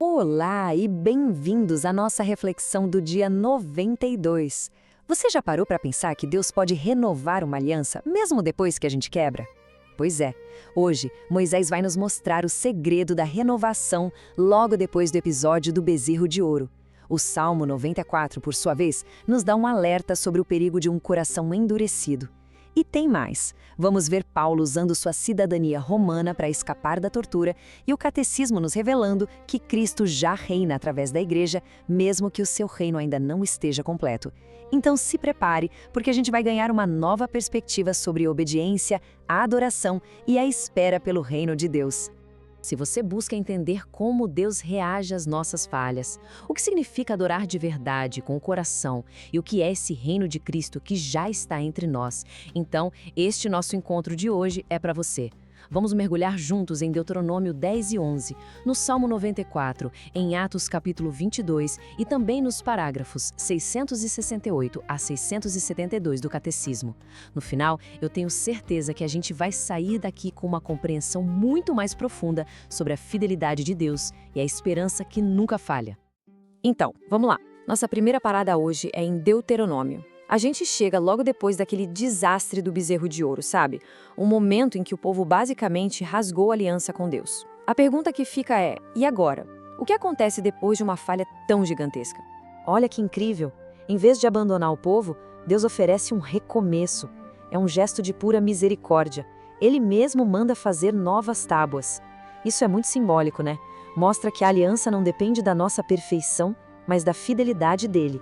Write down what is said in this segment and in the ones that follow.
Olá e bem-vindos à nossa reflexão do dia 92. Você já parou para pensar que Deus pode renovar uma aliança, mesmo depois que a gente quebra? Pois é, hoje Moisés vai nos mostrar o segredo da renovação logo depois do episódio do bezerro de ouro. O Salmo 94, por sua vez, nos dá um alerta sobre o perigo de um coração endurecido. E tem mais. Vamos ver Paulo usando sua cidadania romana para escapar da tortura e o catecismo nos revelando que Cristo já reina através da igreja, mesmo que o seu reino ainda não esteja completo. Então se prepare, porque a gente vai ganhar uma nova perspectiva sobre obediência, a adoração e a espera pelo reino de Deus. Se você busca entender como Deus reage às nossas falhas, o que significa adorar de verdade, com o coração, e o que é esse reino de Cristo que já está entre nós, então este nosso encontro de hoje é para você. Vamos mergulhar juntos em Deuteronômio 10 e 11, no Salmo 94, em Atos capítulo 22 e também nos parágrafos 668 a 672 do Catecismo. No final, eu tenho certeza que a gente vai sair daqui com uma compreensão muito mais profunda sobre a fidelidade de Deus e a esperança que nunca falha. Então, vamos lá. Nossa primeira parada hoje é em Deuteronômio. A gente chega logo depois daquele desastre do bezerro de ouro, sabe? Um momento em que o povo basicamente rasgou a aliança com Deus. A pergunta que fica é, e agora? O que acontece depois de uma falha tão gigantesca? Olha que incrível! Em vez de abandonar o povo, Deus oferece um recomeço. É um gesto de pura misericórdia. Ele mesmo manda fazer novas tábuas. Isso é muito simbólico, né? Mostra que a aliança não depende da nossa perfeição, mas da fidelidade dele.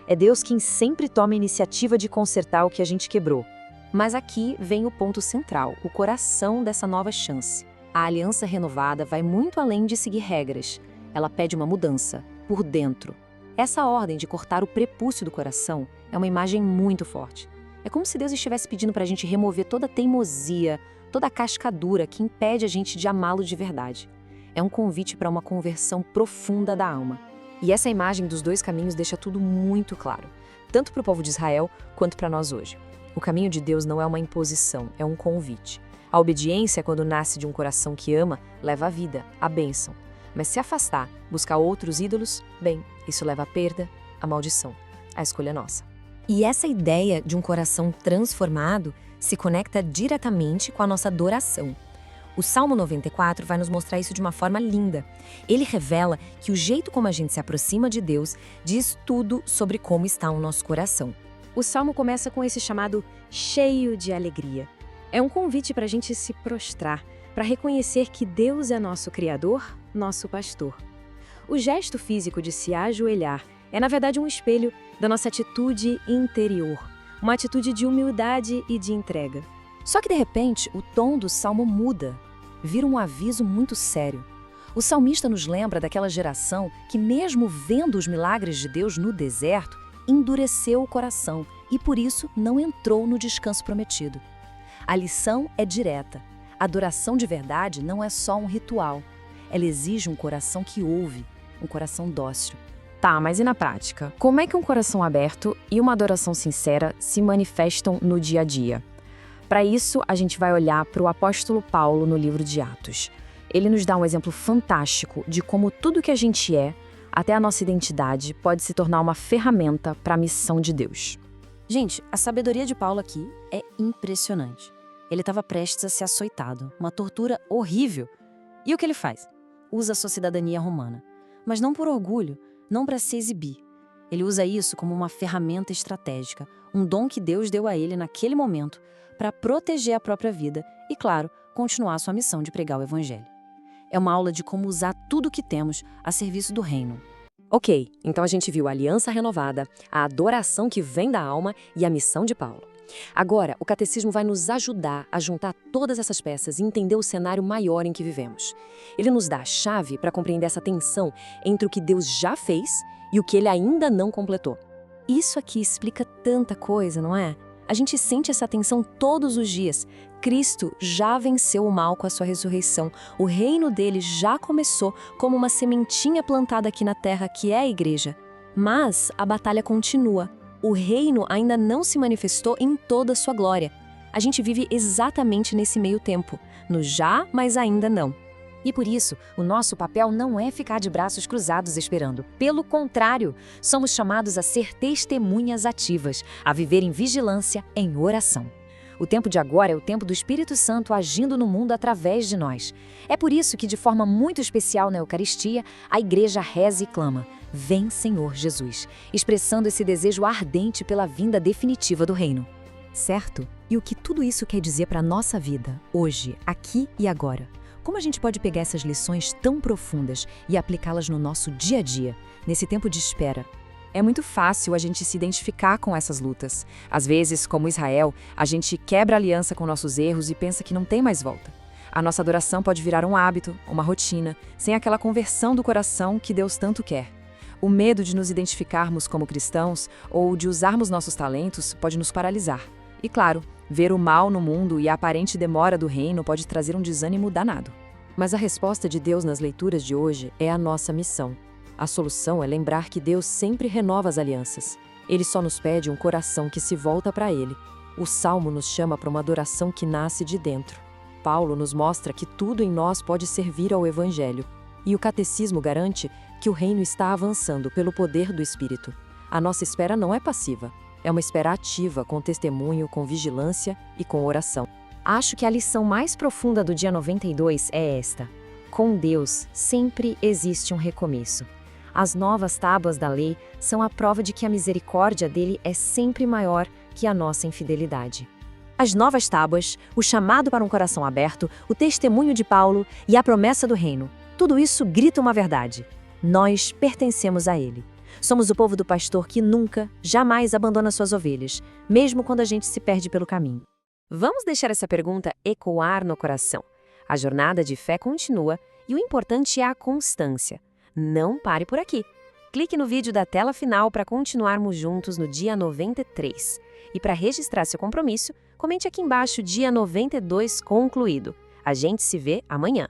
É Deus quem sempre toma a iniciativa de consertar o que a gente quebrou. Mas aqui vem o ponto central, o coração dessa nova chance. A aliança renovada vai muito além de seguir regras. Ela pede uma mudança, por dentro. Essa ordem de cortar o prepúcio do coração é uma imagem muito forte. É como se Deus estivesse pedindo para a gente remover toda a teimosia, toda a cascadura que impede a gente de amá-lo de verdade. É um convite para uma conversão profunda da alma. E essa imagem dos dois caminhos deixa tudo muito claro, tanto para o povo de Israel quanto para nós hoje. O caminho de Deus não é uma imposição, é um convite. A obediência, quando nasce de um coração que ama, leva à vida, à bênção. Mas se afastar, buscar outros ídolos, bem, isso leva à perda, à maldição. A escolha é nossa. E essa ideia de um coração transformado se conecta diretamente com a nossa adoração. O Salmo 94 vai nos mostrar isso de uma forma linda. Ele revela que o jeito como a gente se aproxima de Deus diz tudo sobre como está o nosso coração. O Salmo começa com esse chamado cheio de alegria. É um convite para a gente se prostrar, para reconhecer que Deus é nosso Criador, nosso pastor. O gesto físico de se ajoelhar é, na verdade, um espelho da nossa atitude interior, uma atitude de humildade e de entrega. Só que, de repente, o tom do Salmo muda. Vira um aviso muito sério. O salmista nos lembra daquela geração que, mesmo vendo os milagres de Deus no deserto, endureceu o coração e, por isso, não entrou no descanso prometido. A lição é direta. A adoração de verdade não é só um ritual. Ela exige um coração que ouve, um coração dócil. Tá, mas e na prática? Como é que um coração aberto e uma adoração sincera se manifestam no dia a dia? Para isso, a gente vai olhar para o apóstolo Paulo no livro de Atos. Ele nos dá um exemplo fantástico de como tudo que a gente é, até a nossa identidade, pode se tornar uma ferramenta para a missão de Deus. Gente, a sabedoria de Paulo aqui é impressionante. Ele estava prestes a ser açoitado, uma tortura horrível. E o que ele faz? Usa a sua cidadania romana. Mas não por orgulho, não para se exibir. Ele usa isso como uma ferramenta estratégica, um dom que Deus deu a ele naquele momento, para proteger a própria vida e, claro, continuar sua missão de pregar o Evangelho. É uma aula de como usar tudo o que temos a serviço do reino. Ok, então a gente viu a aliança renovada, a adoração que vem da alma e a missão de Paulo. Agora, o catecismo vai nos ajudar a juntar todas essas peças e entender o cenário maior em que vivemos. Ele nos dá a chave para compreender essa tensão entre o que Deus já fez e o que ele ainda não completou. Isso aqui explica tanta coisa, não é? A gente sente essa tensão todos os dias. Cristo já venceu o mal com a sua ressurreição. O reino dele já começou como uma sementinha plantada aqui na terra, que é a igreja. Mas a batalha continua. O reino ainda não se manifestou em toda a sua glória. A gente vive exatamente nesse meio tempo, no já, mas ainda não. E por isso, o nosso papel não é ficar de braços cruzados esperando. Pelo contrário, somos chamados a ser testemunhas ativas, a viver em vigilância, em oração. O tempo de agora é o tempo do Espírito Santo agindo no mundo através de nós. É por isso que, de forma muito especial na Eucaristia, a Igreja reza e clama: Vem, Senhor Jesus, expressando esse desejo ardente pela vinda definitiva do Reino. Certo? E o que tudo isso quer dizer para a nossa vida, hoje, aqui e agora? Como a gente pode pegar essas lições tão profundas e aplicá-las no nosso dia a dia, nesse tempo de espera? É muito fácil a gente se identificar com essas lutas. Às vezes, como Israel, a gente quebra a aliança com nossos erros e pensa que não tem mais volta. A nossa adoração pode virar um hábito, uma rotina, sem aquela conversão do coração que Deus tanto quer. O medo de nos identificarmos como cristãos ou de usarmos nossos talentos pode nos paralisar. E claro, ver o mal no mundo e a aparente demora do reino pode trazer um desânimo danado. Mas a resposta de Deus nas leituras de hoje é a nossa missão. A solução é lembrar que Deus sempre renova as alianças. Ele só nos pede um coração que se volta para Ele. O Salmo nos chama para uma adoração que nasce de dentro. Paulo nos mostra que tudo em nós pode servir ao Evangelho. E o Catecismo garante que o reino está avançando pelo poder do Espírito. A nossa espera não é passiva. É uma espera ativa, com testemunho, com vigilância e com oração. Acho que a lição mais profunda do dia 92 é esta: com Deus sempre existe um recomeço. As novas tábuas da lei são a prova de que a misericórdia dele é sempre maior que a nossa infidelidade. As novas tábuas, o chamado para um coração aberto, o testemunho de Paulo e a promessa do reino, tudo isso grita uma verdade: nós pertencemos a ele. Somos o povo do pastor que nunca, jamais abandona suas ovelhas, mesmo quando a gente se perde pelo caminho. Vamos deixar essa pergunta ecoar no coração. A jornada de fé continua e o importante é a constância. Não pare por aqui. Clique no vídeo da tela final para continuarmos juntos no dia 93. E para registrar seu compromisso, comente aqui embaixo dia 92 concluído. A gente se vê amanhã.